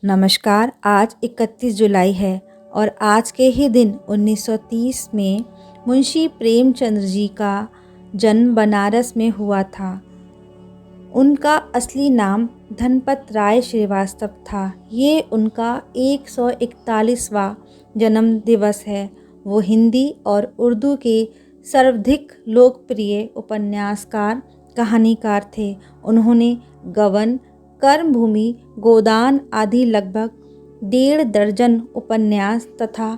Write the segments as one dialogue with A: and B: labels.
A: नमस्कार। आज 31 जुलाई है और आज के ही दिन 1930 में मुंशी प्रेमचंद जी का जन्म बनारस में हुआ था। उनका असली नाम धनपत राय श्रीवास्तव था। ये उनका 141वां जन्म दिवस है। वो हिंदी और उर्दू के सर्वाधिक लोकप्रिय उपन्यासकार, कहानीकार थे। उन्होंने गबन, कर्मभूमि, गोदान आदि लगभग 1.5 दर्जन उपन्यास तथा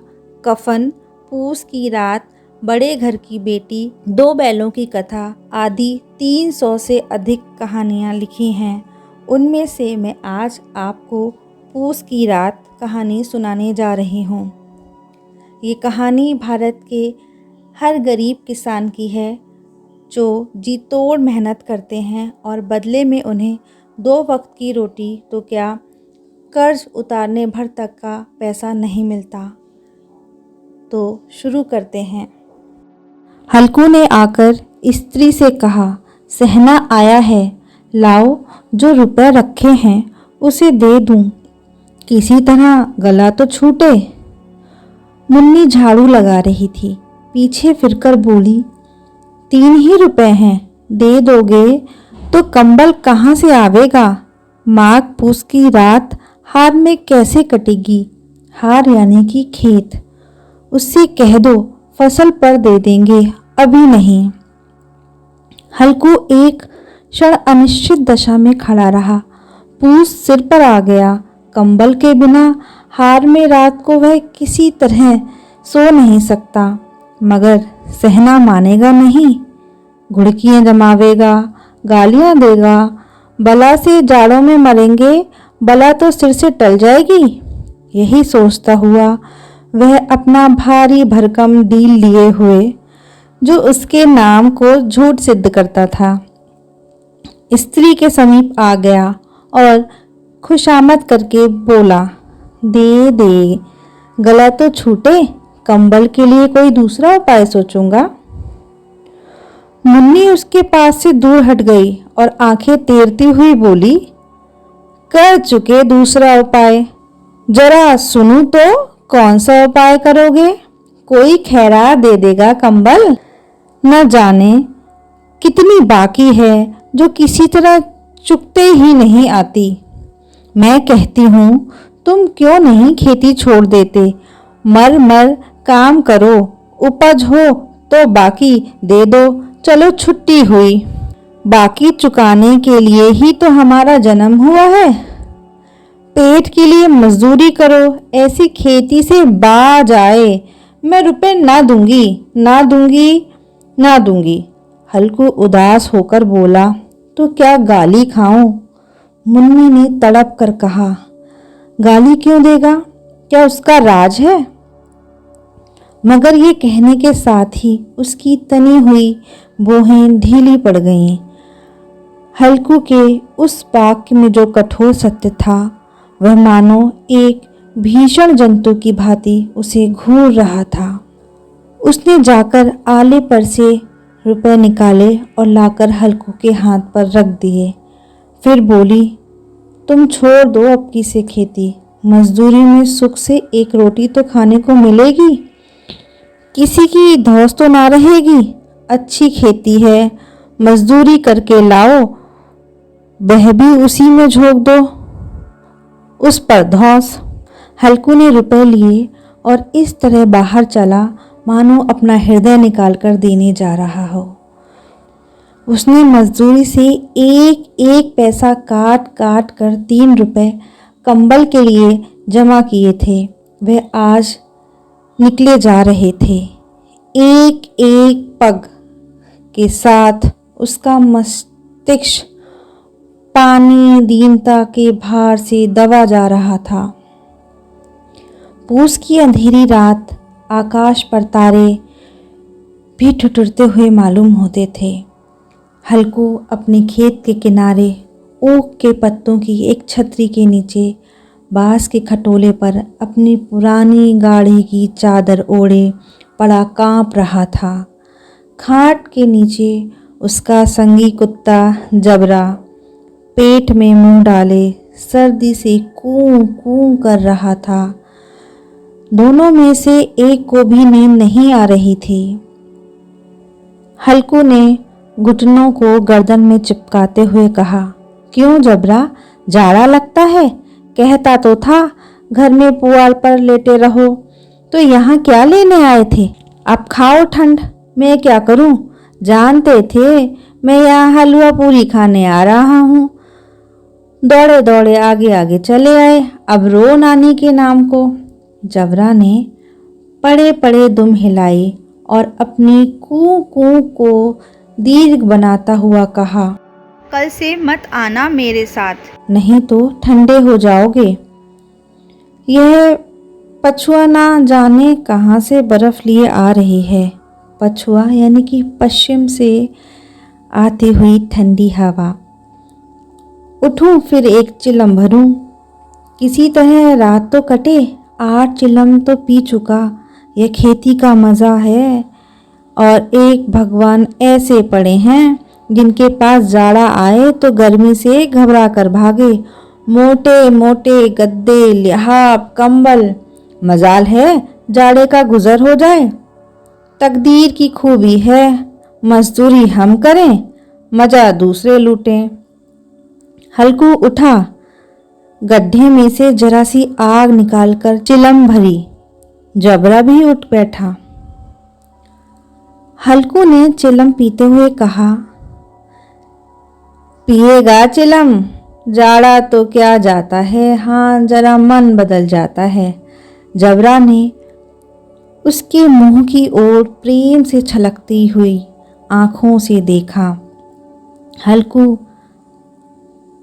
A: कफन, पूस की रात, बड़े घर की बेटी, 2 बैलों की कथा आदि 300 से अधिक कहानियाँ लिखी हैं। उनमें से मैं आज आपको पूस की रात कहानी सुनाने जा रही हूँ। ये कहानी भारत के हर गरीब किसान की है जो जी तोड़ मेहनत करते हैं और बदले में उन्हें 2 वक्त की रोटी तो क्या, कर्ज उतारने भर तक का पैसा नहीं मिलता। तो शुरू करते हैं। हल्कू ने आकर स्त्री से कहा, सहना आया है, लाओ जो रुपए रखे हैं उसे दे दूं, किसी तरह गला तो छूटे। मुन्नी झाड़ू लगा रही थी, पीछे फिरकर बोली, 3 ही रुपए हैं, दे दोगे तो कंबल कहाँ से आवेगा? माघ पूस की रात हार में कैसे कटेगी? हार यानी कि खेत। उससे कह दो फसल पर दे देंगे, अभी नहीं। हल्कू एक क्षण अनिश्चित दशा में खड़ा रहा। पूस सिर पर आ गया। कंबल के बिना हार में रात को वह किसी तरह सो नहीं सकता, मगर सहना मानेगा नहीं। घुड़कियां जमावेगा, गालियां देगा, बला से जाड़ों में मरेंगे, बला तो सिर से टल जाएगी। यही सोचता हुआ वह अपना भारी भरकम डील लिए हुए, जो उसके नाम को झूठ सिद्ध करता था, स्त्री के समीप आ गया और खुशामद करके बोला, दे दे, गला तो छूटे, कंबल के लिए कोई दूसरा उपाय सोचूंगा। मुन्नी उसके पास से दूर हट गई और आंखें तेरती हुई बोली, कर चुके दूसरा उपाय, जरा सुनूं तो कौन सा उपाय करोगे? कोई खैरात दे देगा कंबल, न जाने कितनी बाकी है जो किसी तरह चुकते ही नहीं आती। मैं कहती हूँ तुम क्यों नहीं खेती छोड़ देते, मर मर काम करो, उपज हो तो बाकी दे दो, चलो छुट्टी हुई। बाकी चुकाने के लिए ही तो हमारा जन्म हुआ है। पेट के लिए मजदूरी करो, ऐसी खेती से बाज आए। मैं रुपए ना दूंगी, ना दूंगी, ना दूंगी। हल्कू उदास होकर बोला, तो क्या गाली खाऊं? मुन्नी ने तड़प कर कहा, गाली क्यों देगा? क्या उसका राज है? मगर ये कहने के साथ ही उसकी तनी हुई बोहें ढीली पड़ गईं। हल्कू के उस वाक्य में जो कठोर सत्य था, वह मानो एक भीषण जंतु की भांति उसे घूर रहा था। उसने जाकर आले पर से रुपए निकाले और लाकर हल्कू के हाथ पर रख दिए। फिर बोली, तुम छोड़ दो अब की से खेती, मजदूरी में सुख से एक रोटी तो खाने को मिलेगी, किसी की धौंस तो ना रहेगी। अच्छी खेती है, मजदूरी करके लाओ, वह भी उसी में झोंक दो, उस पर धौंस। हल्कू ने रुपए लिए और इस तरह बाहर चला मानो अपना हृदय निकाल कर देने जा रहा हो। उसने मजदूरी से एक एक पैसा काट काट कर 3 रुपए कंबल के लिए जमा किए थे। वह आज निकले जा रहे थे। एक एक पग के साथ उसका मस्तिष्क पानी दीनता के भार से दबा जा रहा था। पूस की अंधेरी रात, आकाश पर तारे भी ठिठुरते हुए मालूम होते थे। हल्कू अपने खेत के किनारे ओक के पत्तों की एक छतरी के नीचे बांस के खटोले पर अपनी पुरानी गाड़ी की चादर ओढ़े पड़ा कांप रहा था। खाट के नीचे उसका संगी कुत्ता जबरा पेट में मुंह डाले सर्दी से कूं कूं कर रहा था। दोनों में से एक को भी नींद नहीं आ रही थी। हल्कू ने घुटनों को गर्दन में चिपकाते हुए कहा, क्यों जबरा, जाड़ा लगता है? कहता तो था घर में पुआल पर लेटे रहो, तो यहाँ क्या लेने आए थे? अब खाओ ठंड, मैं क्या करूं? जानते थे मैं यहाँ हलवा पूरी खाने आ रहा हूँ। दौड़े दौड़े आगे आगे चले आए, अब रो नानी के नाम को। जबरा ने पड़े पड़े दुम हिलाई और अपनी कू कू को दीर्घ बनाता हुआ कहा,
B: कल से मत आना मेरे साथ,
A: नहीं तो ठंडे हो जाओगे। यह पछुआ ना जाने कहाँ से बर्फ लिए आ रही है। पछुआ यानी कि पश्चिम से आती हुई ठंडी हवा। उठूं फिर एक चिलम भरूं, किसी तरह रात तो कटे। 8 चिलम तो पी चुका, यह खेती का मज़ा है। और एक भगवान ऐसे पड़े हैं जिनके पास जाड़ा आए तो गर्मी से घबरा कर भागे। मोटे मोटे गद्दे, लिहाफ, कंबल, मजाल है जाड़े का गुजर हो जाए। तकदीर की खूबी है, मजदूरी हम करें, मजा दूसरे लूटें। हल्कू उठा, गड्ढे में से जरा सी आग निकालकर चिलम भरी। जबरा भी उठ बैठा। हल्कू ने चिलम पीते हुए कहा, पिएगा चिलम? जाड़ा तो क्या जाता है, हाँ जरा मन बदल जाता है। जबरा ने उसके मुंह की ओर प्रेम से छलकती हुई आंखों से देखा। हल्कू,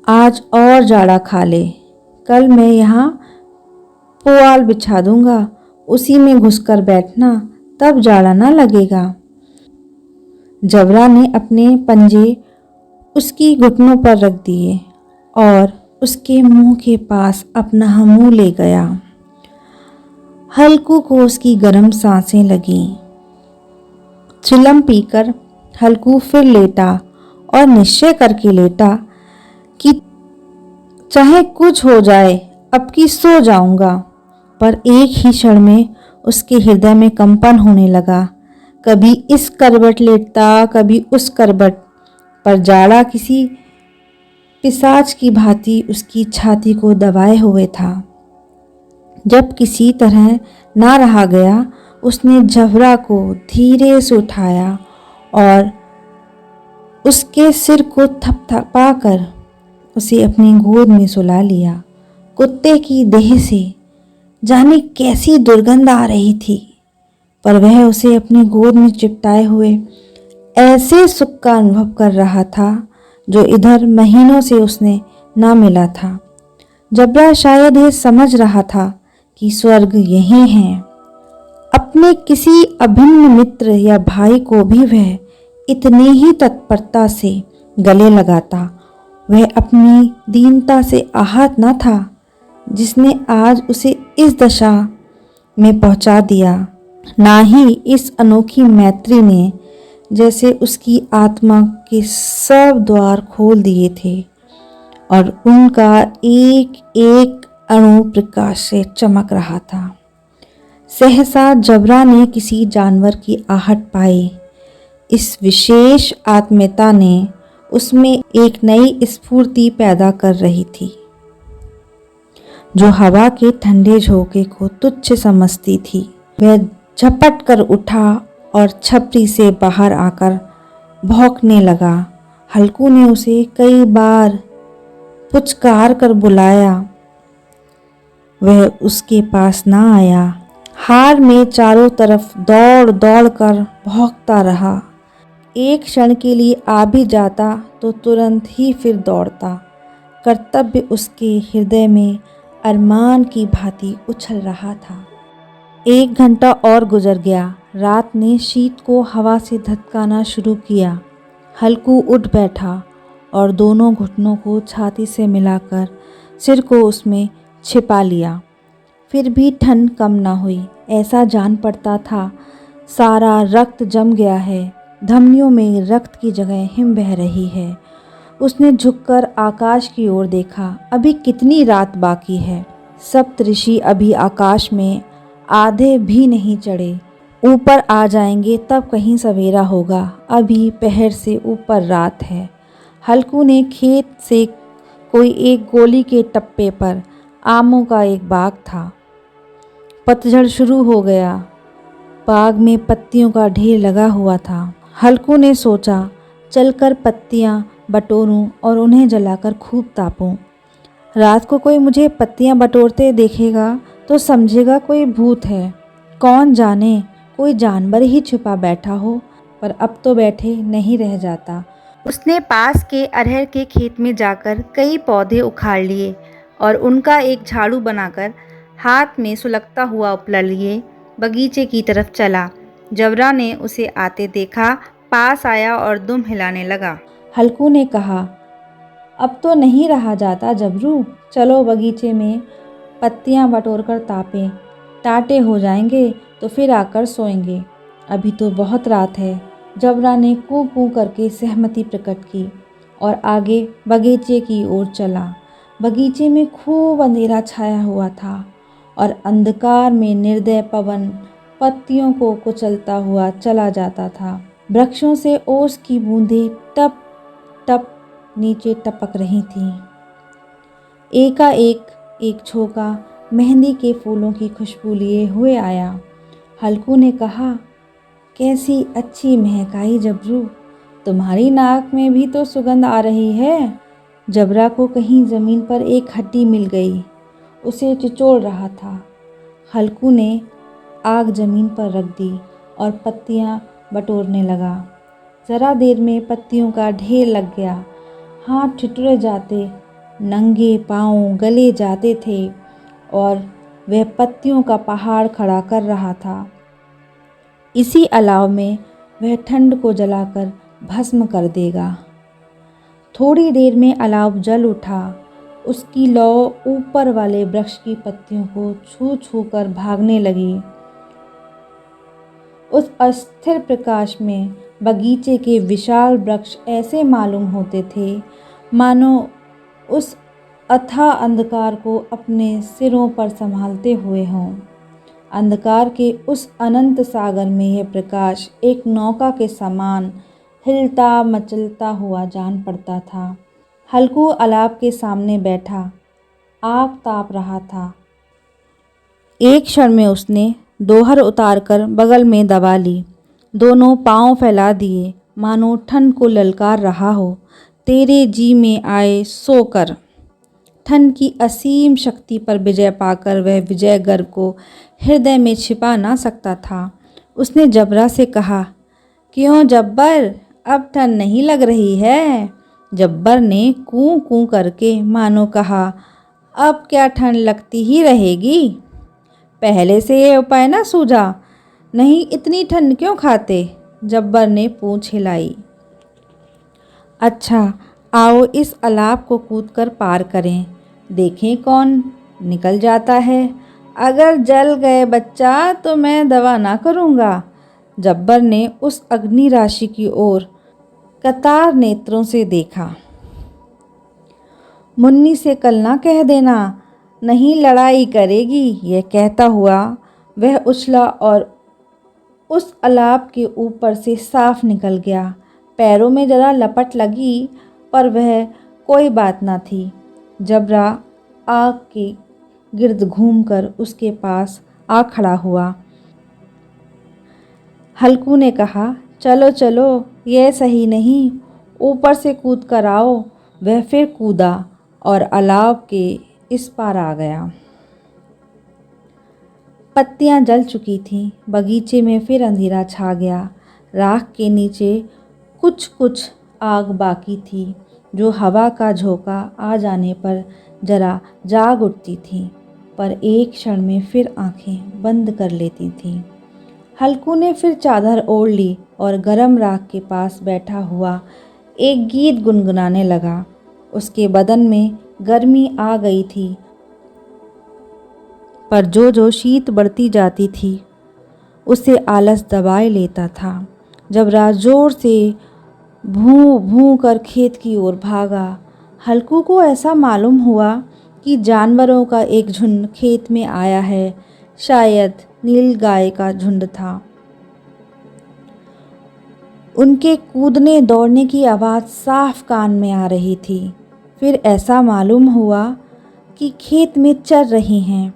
A: आज और जाड़ा खा ले, कल मैं यहाँ पुआल बिछा दूंगा, उसी में घुसकर बैठना, तब जाड़ा ना लगेगा। जबरा ने अपने पंजे उसकी घुटनों पर रख दिए और उसके मुंह के पास अपना मुंह ले गया। हल्कू को उसकी गर्म सांसें लगीं। चिलम पीकर हल्कू फिर लेटा और निश्चय करके लेटा कि चाहे कुछ हो जाए अब की सो जाऊंगा। पर एक ही क्षण में उसके हृदय में कंपन होने लगा। कभी इस करवट लेटता, कभी उस करवट, पर जाड़ा किसी पिशाच की भांति उसकी छाती को दबाए हुए था। जब किसी तरह ना रहा गया, उसने जबरा को धीरे से उठाया और उसके सिर को थपथपाकर उसे अपनी गोद में सुला लिया। कुत्ते की देह से जाने कैसी दुर्गंध आ रही थी, पर वह उसे अपनी गोद में चिपटाए हुए ऐसे सुख का अनुभव कर रहा था जो इधर महीनों से उसने ना मिला था। जबरा शायद ये समझ रहा था कि स्वर्ग यही है। अपने किसी अभिन्न मित्र या भाई को भी वह इतनी ही तत्परता से गले लगाता। वह अपनी दीनता से आहत न था जिसने आज उसे इस दशा में पहुंचा दिया, ना ही इस अनोखी मैत्री ने जैसे उसकी आत्मा के सब द्वार खोल दिए थे और उनका एक एक अणु प्रकाश से चमक रहा था। सहसा जबरा ने किसी जानवर की आहट पाई। इस विशेष आत्मीयता ने उसमें एक नई स्फूर्ति पैदा कर रही थी जो हवा के ठंडे झोंके को तुच्छ समझती थी। वह झपट कर उठा और छपरी से बाहर आकर भौंकने लगा। हल्कू ने उसे कई बार पुचकार कर बुलाया, वह उसके पास ना आया। हार में चारों तरफ दौड़ दौड़ कर भौंकता रहा। एक क्षण के लिए आ भी जाता तो तुरंत ही फिर दौड़ता। कर्तव्य उसके हृदय में अरमान की भांति उछल रहा था। 1 घंटा और गुजर गया। रात ने शीत को हवा से धधकाना शुरू किया। हल्कू उठ बैठा और दोनों घुटनों को छाती से मिलाकर सिर को उसमें छिपा लिया। फिर भी ठंड कम ना हुई। ऐसा जान पड़ता था सारा रक्त जम गया है, धमनियों में रक्त की जगह हिम बह रही है। उसने झुककर आकाश की ओर देखा। अभी कितनी रात बाकी है। सप्तऋषि अभी आकाश में आधे भी नहीं चढ़े। ऊपर आ जाएंगे तब कहीं सवेरा होगा। अभी पहर से ऊपर रात है। हल्कू ने खेत से कोई एक गोली के टप्पे पर आमों का एक बाग था। पतझड़ शुरू हो गया। बाग में पत्तियों का ढेर लगा हुआ था। हल्कू ने सोचा चलकर पत्तियां बटोरूं और उन्हें जलाकर खूब तापूं। रात को कोई मुझे पत्तियां बटोरते देखेगा तो समझेगा कोई भूत है। कौन जाने कोई जानवर ही छुपा बैठा हो। पर अब तो बैठे नहीं रह जाता।
B: उसने पास के अरहर के खेत में जाकर कई पौधे उखाड़ लिए और उनका एक झाड़ू बनाकर हाथ में सुलगता हुआ उपला लिए बगीचे की तरफ चला। जबरा ने उसे आते देखा, पास आया और दुम हिलाने लगा।
A: हल्कू ने कहा, अब तो नहीं रहा जाता जबरू, चलो बगीचे में पत्तियां बटोरकर तापें। टाटे हो जाएंगे तो फिर आकर सोएंगे। अभी तो बहुत रात है। जबरा ने कू कू करके सहमति प्रकट की और आगे बगीचे की ओर चला। बगीचे में खूब अंधेरा छाया हुआ था और अंधकार में निर्दय पवन पत्तियों को कुचलता हुआ चला जाता था। वृक्षों से ओस की बूंदें टप टप नीचे टपक रही थीं। एकाएक एक झोंका मेहंदी के फूलों की खुशबू लिए हुए आया। हल्कू ने कहा, कैसी अच्छी महकाई जबरू, तुम्हारी नाक में भी तो सुगंध आ रही है। जबरा को कहीं ज़मीन पर एक हड्डी मिल गई। उसे चिचोड़ रहा था। हल्कू ने आग ज़मीन पर रख दी और पत्तियां बटोरने लगा। ज़रा देर में पत्तियों का ढेर लग गया। हाथ ठिठुर जाते, नंगे पांव गले जाते थे और वह पत्तियों का पहाड़ खड़ा कर रहा था। इसी अलाव में वह ठंड को जलाकर भस्म कर देगा। थोड़ी देर में अलाव जल उठा। उसकी लौ ऊपर वाले वृक्ष की पत्तियों को छू छू कर भागने लगी। उस अस्थिर प्रकाश में बगीचे के विशाल वृक्ष ऐसे मालूम होते थे मानो उस अथाह अंधकार को अपने सिरों पर संभालते हुए हों। अंधकार के उस अनंत सागर में यह प्रकाश एक नौका के समान हिलता मचलता हुआ जान पड़ता था। हल्कू अलाव के सामने बैठा आग ताप रहा था। एक क्षण में उसने दोहर उतारकर बगल में दबा ली। दोनों पांव फैला दिए मानो ठंड को ललकार रहा हो। तेरे जी में आए सो कर। ठंड की असीम शक्ति पर विजय पाकर वह विजय गर्व को हृदय में छिपा ना सकता था। उसने जबरा से कहा, क्यों जब्बर, अब ठंड नहीं लग रही है? जब्बर ने कूं कूं करके मानो कहा, अब क्या ठंड लगती ही रहेगी। पहले से ये उपाय ना सूझा? नहीं, इतनी ठंड क्यों खाते? जब्बर ने पूंछ हिलाई। अच्छा, आओ इस अलाव को कूदकर पार करें, देखें कौन निकल जाता है। अगर जल गए बच्चा तो मैं दवा ना करूँगा। जब्बर ने उस अग्नि राशि की ओर कतार नेत्रों से देखा। मुन्नी से कल ना कह देना, नहीं लड़ाई करेगी। यह कहता हुआ वह उछला और उस अलाव के ऊपर से साफ निकल गया। पैरों में जरा लपट लगी पर वह कोई बात ना थी। जबरा आग के गिर्द घूमकर उसके पास आ खड़ा हुआ। हल्कू ने कहा, चलो चलो, यह सही नहीं, ऊपर से कूद कर आओ। वह फिर कूदा और अलाव के इस पार आ गया। पत्तियां जल चुकी थीं। बगीचे में फिर अंधेरा छा गया। राख के नीचे कुछ कुछ आग बाकी थी जो हवा का झोंका आ जाने पर जरा जाग उठती थी, पर एक क्षण में फिर आंखें बंद कर लेती थीं। हल्कू ने फिर चादर ओढ़ ली और गरम राख के पास बैठा हुआ एक गीत गुनगुनाने लगा। उसके बदन में गर्मी आ गई थी, पर जो जो शीत बढ़ती जाती थी उसे आलस दबाए लेता था। जबरा जोर से भूं भूं कर खेत की ओर भागा। हल्कू को ऐसा मालूम हुआ कि जानवरों का एक झुंड खेत में आया है। शायद नीलगाय का झुंड था। उनके कूदने दौड़ने की आवाज़ साफ कान में आ रही थी। फिर ऐसा मालूम हुआ कि खेत में चर रही हैं।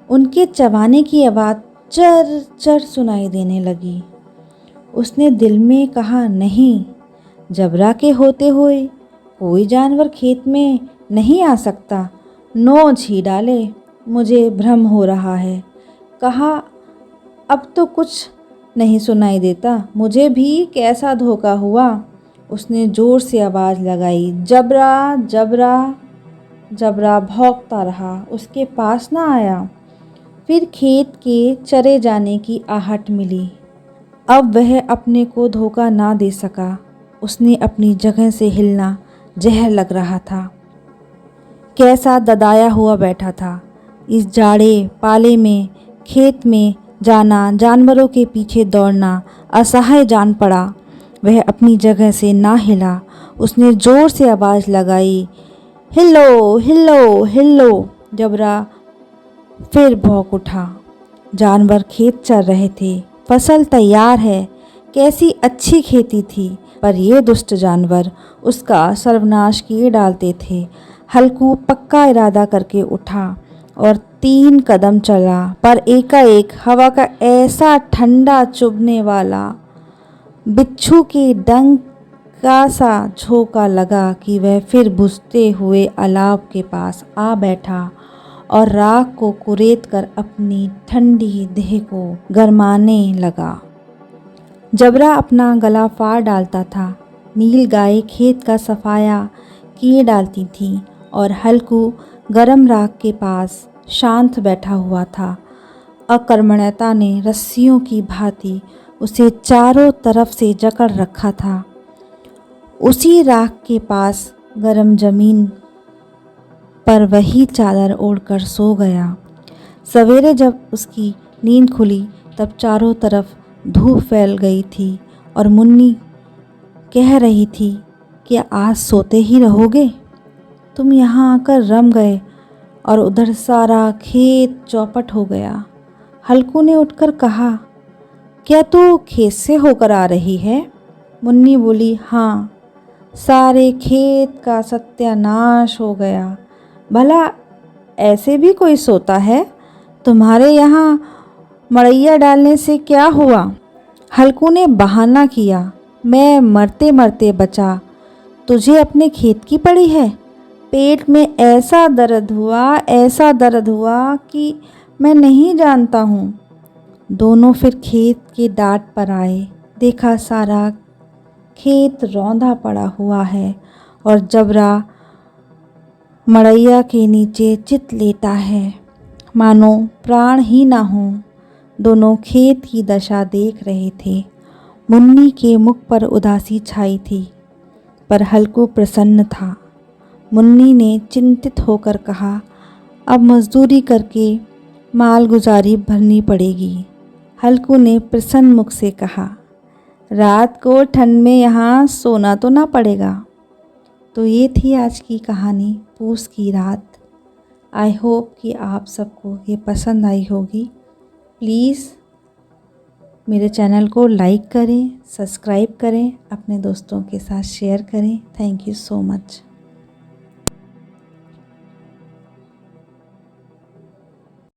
A: उनके चबाने की आवाज़ चर चर सुनाई देने लगी। उसने दिल में कहा, नहीं, जबरा के होते हुए कोई जानवर खेत में नहीं आ सकता। नोच ही डाले, मुझे भ्रम हो रहा है। कहा, अब तो कुछ नहीं सुनाई देता, मुझे भी कैसा धोखा हुआ। उसने ज़ोर से आवाज़ लगाई, जबरा जबरा। जबरा भौंकता रहा, उसके पास ना आया। फिर खेत के चरे जाने की आहट मिली। अब वह अपने को धोखा ना दे सका। उसने अपनी जगह से हिलना जहर लग रहा था। कैसा ददाया हुआ बैठा था। इस जाड़े पाले में खेत में जाना, जानवरों के पीछे दौड़ना असहाय जान पड़ा। वह अपनी जगह से ना हिला। उसने ज़ोर से आवाज़ लगाई, हिलो हिलो हिलो। जबरा फिर भौंक उठा। जानवर खेत चर रहे थे। फसल तैयार है। कैसी अच्छी खेती थी, पर ये दुष्ट जानवर उसका सर्वनाश किए डालते थे। हल्कू पक्का इरादा करके उठा और 3 कदम चला, पर एकाएक हवा का ऐसा ठंडा चुभने वाला बिच्छू के डंक का सा झोंका लगा कि वह फिर बुझते हुए अलाव के पास आ बैठा और राख को कुरेद कर अपनी ठंडी देह को गरमाने लगा। जबरा अपना गला फाड़ डालता था। नीलगाय खेत का सफाया किए डालती थी और हल्कू गरम राख के पास शांत बैठा हुआ था। अकर्मण्यता ने रस्सियों की भांति उसे चारों तरफ से जकड़ रखा था। उसी राख के पास गरम जमीन पर वही चादर ओढ़कर सो गया। सवेरे जब उसकी नींद खुली तब चारों तरफ धूप फैल गई थी और मुन्नी कह रही थी कि आज सोते ही रहोगे? तुम यहाँ आकर रम गए और उधर सारा खेत चौपट हो गया। हल्कू ने उठकर कहा, क्या तू खेत से होकर आ रही है? मुन्नी बोली, हाँ, सारे खेत का सत्यानाश हो गया। भला ऐसे भी कोई सोता है? तुम्हारे यहाँ मड़ैया डालने से क्या हुआ? हल्कू ने बहाना किया, मैं मरते मरते बचा, तुझे अपने खेत की पड़ी है। पेट में ऐसा दर्द हुआ कि मैं नहीं जानता हूँ। दोनों फिर खेत के डाट पर आए। देखा सारा खेत रौंदा पड़ा हुआ है और जबरा मड़ैया के नीचे चित लेटा है, मानो प्राण ही ना हो। दोनों खेत की दशा देख रहे थे। मुन्नी के मुख पर उदासी छाई थी, पर हल्कू प्रसन्न था। मुन्नी ने चिंतित होकर कहा, अब मजदूरी करके मालगुजारी भरनी पड़ेगी। हल्कू ने प्रसन्न मुख से कहा, रात को ठंड में यहाँ सोना तो ना पड़ेगा। तो ये थी आज की कहानी, पूस की रात। आई होप कि आप सबको ये पसंद आई होगी। प्लीज़ मेरे चैनल को लाइक करें, सब्सक्राइब करें, अपने दोस्तों के साथ शेयर करें। Thank you so much.